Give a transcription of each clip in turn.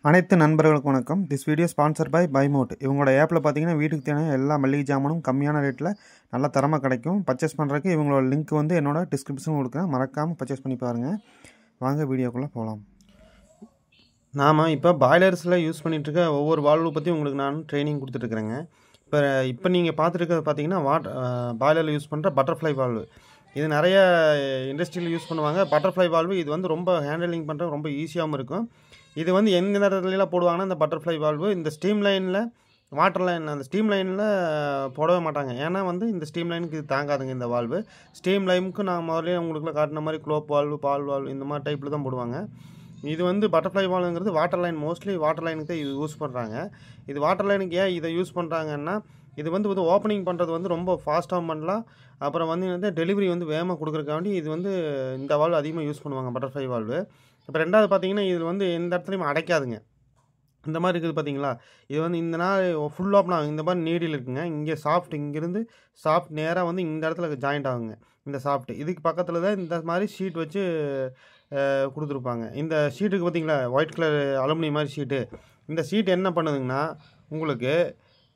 அனைத்து நண்பர்களுக்கும் வணக்கம். திஸ் வீடியோ ஸ்பான்சர் பை பைமோட். இவங்களோட ஆப்பில் பார்த்தீங்கன்னா வீட்டுக்கு தேவையான எல்லா மளிகை ஜாமானும் கம்மியான ரேட்டில் நல்ல தரமாக கிடைக்கும். பர்ச்சேஸ் பண்ணுறதுக்கு இவங்களோட லிங்க் வந்து என்னோட டிஸ்கிரிப்ஷன் கொடுக்குறேன். மறக்காமல் பர்ச்சேஸ் பண்ணி பாருங்கள். வாங்க வீடியோக்குள்ளே போகலாம். நாம் இப்போ பாய்லர்ஸில் யூஸ் பண்ணிகிட்ருக்க ஒவ்வொரு வால்வு பற்றி உங்களுக்கு நான் ட்ரைனிங் கொடுத்துட்ருக்குறேங்க. இப்போ நீங்கள் பார்த்துருக்கிறது பார்த்தீங்கன்னா பாய்லரில் யூஸ் பண்ணுற பட்டர்ஃப்ளை வால்வு. இது நிறைய இண்டஸ்ட்ரியில் யூஸ் பண்ணுவாங்க. பட்டர்ஃப்ளை வால்வு இது வந்து ரொம்ப ஹேண்டலிங் பண்ணுற ரொம்ப ஈஸியாகவும் இருக்கும். இது வந்து எந்த நேரத்துலலாம் போடுவாங்கன்னா இந்த பட்டர்ஃப்ளை வால்வு இந்த ஸ்டீம் லைனில் வாட்டர் லைன் அந்த ஸ்டீம் லைனில் போடவே மாட்டாங்க. ஏன்னா வந்து இந்த ஸ்டீம் லைனுக்கு இது தாங்காதுங்க. இந்த வால்வு ஸ்டீம் லைனுக்கு நான் முதல்ல உங்களுக்குள்ள காட்டின மாதிரி குளோப் வால்வு பால் வால்வு இந்த மாதிரி டைப்பில் தான் போடுவாங்க. இது வந்து பட்டர்ஃப்ளை வால்வுங்கிறது வாட்டர் லைன், மோஸ்ட்லி வாட்டர் லைனுக்கு தான் இது யூஸ் பண்ணுறாங்க. இது வாட்டர் லைனுக்கு ஏன் இதை யூஸ் பண்ணுறாங்கன்னா இது வந்து ஓப்பனிங் பண்ணுறது வந்து ரொம்ப ஃபாஸ்ட்டாக பண்ணலாம். அப்புறம் வந்து டெலிவரி வந்து வேகமாக கொடுக்குறக்காண்டி இது வந்து இந்த வால்வு அதிகமாக யூஸ் பண்ணுவாங்க பட்டர்ஃப்ளை வால்வு. இப்போ ரெண்டாவது பார்த்தீங்கன்னா இதில் வந்து எந்த இடத்துலையும் அடைக்காதுங்க. இந்த மாதிரி இருக்குது பார்த்தீங்களா, இது வந்து இந்த நாள் ஃபுல் ஓப்பன் ஆகும். இந்த மாதிரி நீடில் இருக்குங்க. இங்கே சாஃப்ட், இங்கேருந்து சாஃப்ட் நேராக வந்து இந்த இடத்துல ஜாயிண்ட் ஆகுங்க. இந்த சாஃப்ட் இதுக்கு பக்கத்தில் தான் இந்த மாதிரி ஷீட் வச்சு கொடுத்துருப்பாங்க. இந்த ஷீட்டுக்கு பார்த்தீங்களா ஒயிட் கலர் அலுமினியம் மாதிரி ஷீட்டு. இந்த ஷீட் என்ன பண்ணுதுங்கன்னா உங்களுக்கு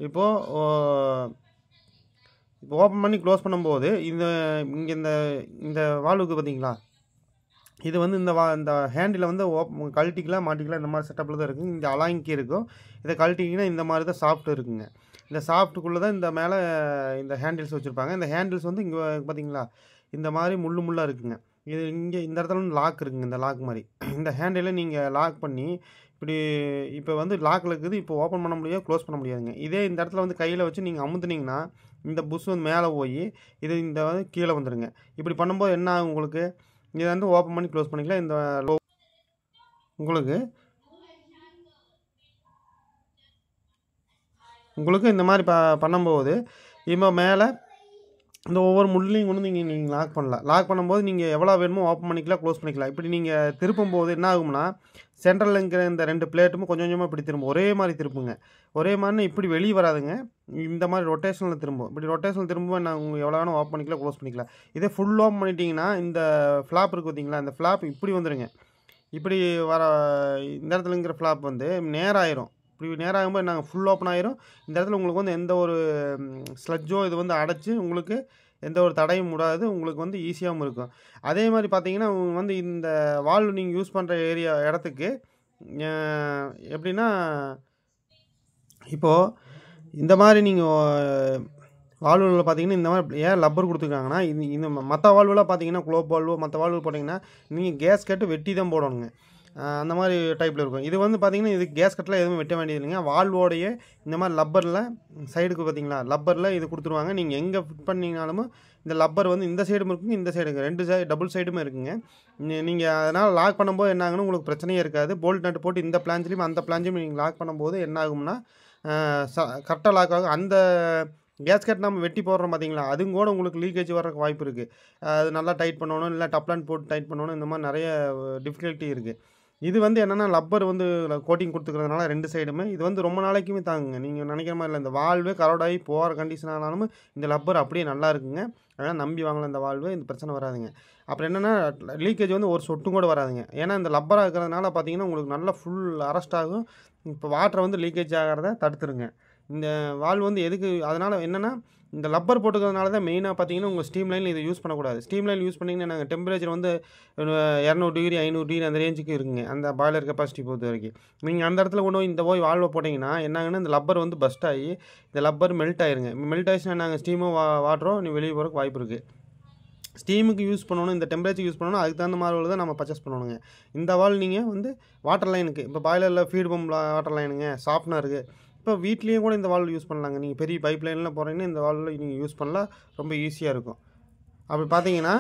இப்போது ஓப்பன் பண்ணி க்ளோஸ் பண்ணும்போது இங்கே இந்த வால்வுக்கு பார்த்தீங்களா, இது வந்து இந்த ஹேண்டில் வந்து கழட்டிக்கலாம் மாட்டிக்கலாம் இந்த மாதிரி செட்டப்பில் தான் இருக்குங்க. இந்த அலாங்கி இருக்கும். இதை கழட்டிங்கன்னா இந்த மாதிரி தான் சாஃப்ட் இருக்குங்க. இந்த சாஃப்ட்டுக்குள்ளே தான் இந்த மேலே இந்த ஹேண்டில்ஸ் வச்சுருப்பாங்க. இந்த ஹேண்டில்ஸ் வந்து இங்கே பார்த்தீங்களா இந்த மாதிரி முள்ளாக இருக்குங்க. இது இங்கே இந்த இடத்துல வந்து லாக் இருக்குங்க. இந்த லாக் மாதிரி இந்த ஹேண்டிலை நீங்கள் லாக் பண்ணி இப்போ வந்து லாக்கில் இருக்குது. இப்போ ஓப்பன் பண்ண முடியாது, க்ளோஸ் பண்ண முடியாதுங்க. இதே இந்த இடத்துல வந்து கையில் வச்சு நீங்கள் அமுத்துனீங்கன்னா இந்த புஷ் வந்து மேலே போய் இது இந்த வந்து கீழே வந்துடுங்க. இப்படி பண்ணும்போது என்ன ஆகும், உங்களுக்கு இதை வந்து ஓப்பன் பண்ணி க்ளோஸ் பண்ணிக்கலாம். இந்த உங்களுக்கு இந்த மாதிரி பண்ணும்போது இப்போ மேலே இந்த ஒவ்வொரு முள்ளையும் கொண்டு நீங்கள் லாக் பண்ணலாம். லாக் பண்ணும்போது நீங்கள் எவ்வளோ வேணுமோ ஓப்பன் பண்ணிக்கலாம், க்ளோஸ் பண்ணிக்கலாம். இப்படி நீங்கள் திருப்பும் போது என்ன ஆகும்னா சென்ட்ரலில் இருக்கிற இந்த ரெண்டு பிளேட்டும் கொஞ்சம் கொஞ்சமாக இப்படி திரும்பும். ஒரே மாதிரி திருப்புங்க. ஒரே மாதிரி இப்படி வெளியே வராதுங்க. இந்த மாதிரி ரொட்டேஷனில் திரும்பும். இப்படி ரொட்டேஷனில் திரும்பும் நான் உங்களுக்கு எவ்வளோ வேணும் ஓப்பன் பண்ணிக்கலாம், க்ளோஸ் பண்ணிக்கலாம். இதே ஃபுல் ஓப்பன் பண்ணிட்டீங்கன்னா இந்த ஃப்ளாப் இருக்குது பார்த்தீங்களா, இந்த ஃப்ளாப் இப்படி வந்துடுங்க. இப்படி வர இந்த இடத்துல இருக்கிற ஃப்ளாப் வந்து நேராயிரும். இப்படி நேராகும்போது நாங்கள் ஃபுல் ஓப்பன் ஆயிரும். இந்த இடத்துல உங்களுக்கு வந்து எந்த ஒரு ஸ்லட்ஜோ இது வந்து அடைச்சி உங்களுக்கு எந்த ஒரு தடையும் விடாது. உங்களுக்கு வந்து ஈஸியாகவும் இருக்கும். அதே மாதிரி பார்த்தீங்கன்னா வந்து இந்த வால்வு நீங்கள் யூஸ் பண்ணுற இடத்துக்கு எப்படின்னா இப்போது இந்த மாதிரி நீங்கள் வால்வில் பார்த்தீங்கன்னா இந்த மாதிரி ஏன் லப்பர் கொடுத்துருக்காங்கன்னா இந்த மற்ற வால்வுலாம் பார்த்தீங்கன்னா குளோப் வால்வு மற்ற வால்வு போட்டிங்கன்னா நீங்கள் கேஸ் கட்டு வெட்டி தான் போடணுங்க. அந்த மாதிரி டைப்பில் இருக்கும். இது வந்து பார்த்திங்கன்னா இது கேஸ் கட்டில் எதுவும் வெட்ட வேண்டியது இல்லைங்க. வால்வோடைய இந்த மாதிரி லப்பரில் சைடுக்கு பார்த்தீங்களா லப்பரில் இது கொடுத்துருவாங்க. நீங்கள் எங்கே ஃபிட் பண்ணிங்கனாலும் இந்த லப்பர் வந்து இந்த சைடும் இருக்குங்க, இந்த சைடு இருக்குது. ரெண்டு டபுள் சைடுமே இருக்குங்க. நீங்கள் அதனால் லாக் பண்ணும்போது என்ன ஆகுன்னு உங்களுக்கு பிரச்சனையே இருக்காது. போல்ட் நட்டு போட்டு இந்த பிளான்ஸ்லையும் அந்த பிளான்ஸ்லையும் நீங்கள் லாக் பண்ணும்போது என்ன ஆகும்னா கரெக்டாக லாக் ஆகும். அந்த கேஸ்கட் நம்ம வெட்டி போடுறோம் பார்த்தீங்களா, அதுவும் கூட உங்களுக்கு லீக்கேஜ் வர்றதுக்கு வாய்ப்பு இருக்குது. அது நல்லா டைட் பண்ணணும், இல்லை டப்லான் போட்டு டைட் பண்ணணும். இந்த மாதிரி நிறைய டிஃபிகல்ட்டி இருக்குது. இது வந்து என்னென்னா லப்பர் வந்து கோட்டிங் கொடுத்துக்கிறதுனால ரெண்டு சைடுமே இது வந்து ரொம்ப நாளைக்குமே தாங்குங்க. நீங்கள் நினைக்கிற மாதிரி இல்லை. இந்த வால்வே கரோடாகி போகிற கண்டிஷன் ஆனாலும் இந்த லப்பர் அப்படியே நல்லா இருக்குங்க. அதனால் நம்பி வாங்கலாம். இந்த வால்வு இந்த பிரச்சனை வராதுங்க. அப்புறம் என்னென்னா லீக்கேஜ் வந்து ஒரு சொட்டும் கூட வராதுங்க. ஏன்னா இந்த லப்பராக இருக்கிறதுனால பார்த்தீங்கன்னா உங்களுக்கு நல்லா ஃபுல் அரெஸ்ட் ஆகும். இப்போ வாட்டரை வந்து லீக்கேஜ் ஆகிறத தடுத்துருங்க. இந்த வால்வு வந்து எதுக்கு அதனால் என்னென்னா இந்த லப்பர் போட்டுக்கிறதுனால தான் மெயினாக பார்த்தீங்கன்னா உங்கள் ஸ்டீம் லைனில் இதை யூஸ் பண்ணக்கூடாது. ஸ்டீம் லைன் யூஸ் பண்ணிங்கன்னா நாங்கள் டெம்பரேச்சர் வந்து 200 டிகிரி 500 டிகிரி அந்த ரேஞ்சுக்கு இருக்குங்க. அந்த பாய்லர் கெப்பாசிட்டி பொறுத்த வரைக்கும் நீங்கள் அந்த இடத்துல கொண்டு போய் இந்த வால்வை போட்டிங்கன்னா என்னாங்கன்னா இந்த லப்பர் வந்து பஸ்ட் ஆகி இந்த லப்பர் மெல்ட் ஆயிருங்க. மெல்ட் ஆகிடுச்சுன்னா நாங்கள் ஸ்டீமோ வாட்டரோ நீ வெளியே போகிறதுக்கு வாய்ப்பு இருக்குது. ஸ்டீமுக்கு யூஸ் பண்ணணும், இந்த டெம்பரேச்சர் யூஸ் பண்ணணும், அதுக்கு தகுந்த மாதிரி தான் நம்ம பர்ச்சேஸ் பண்ணணுங்க. இந்த வால் நீங்கள் வந்து வாட்டர் லைனுக்கு இப்போ பாய்லரில் ஃபீட் பம்ப் வாட்டர் லைனுங்க சாஃப்ட்னருக்கு இப்போ வீட்லேயும் கூட இந்த வால்வு யூஸ் பண்ணலாங்க. நீங்கள் பெரிய பைப் லைனில் போகிறீங்கன்னா இந்த வால்வில் நீங்கள் யூஸ் பண்ணலாம், ரொம்ப ஈஸியாக இருக்கும். அப்படி பார்த்தீங்கன்னா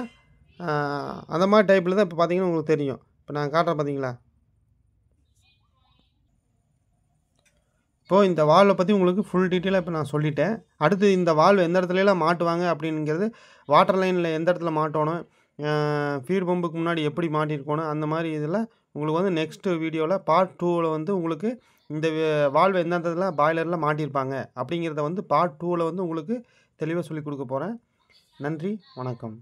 அந்த மாதிரி டைப்பில் தான் இப்போ பார்த்தீங்கன்னா உங்களுக்கு தெரியும். இப்போ நான் காட்டுறேன் பார்த்தீங்களா. இப்போது இந்த வால்வை பற்றி உங்களுக்கு ஃபுல் டீட்டெயிலாக இப்போ நான் சொல்லிட்டேன். அடுத்து இந்த வால்வு எந்த இடத்துலலாம் மாட்டுவாங்க அப்படிங்கிறது, வாட்டர் லைனில் எந்த இடத்துல மாட்டணும், ஃபீட் பம்புக்கு முன்னாடி எப்படி மாட்டியிருக்கணும், அந்த மாதிரி இதில் உங்களுக்கு வந்து நெக்ஸ்ட்டு வீடியோவில் பார்ட் 2ல் வந்து உங்களுக்கு இந்த வால்வு எந்த இடத்துல பாய்லரில் மாட்டியிருப்பாங்க அப்படிங்கிறத வந்து பார்ட் 2ல் வந்து உங்களுக்கு தெளிவாக சொல்லிக் கொடுக்க போகிறேன். நன்றி, வணக்கம்.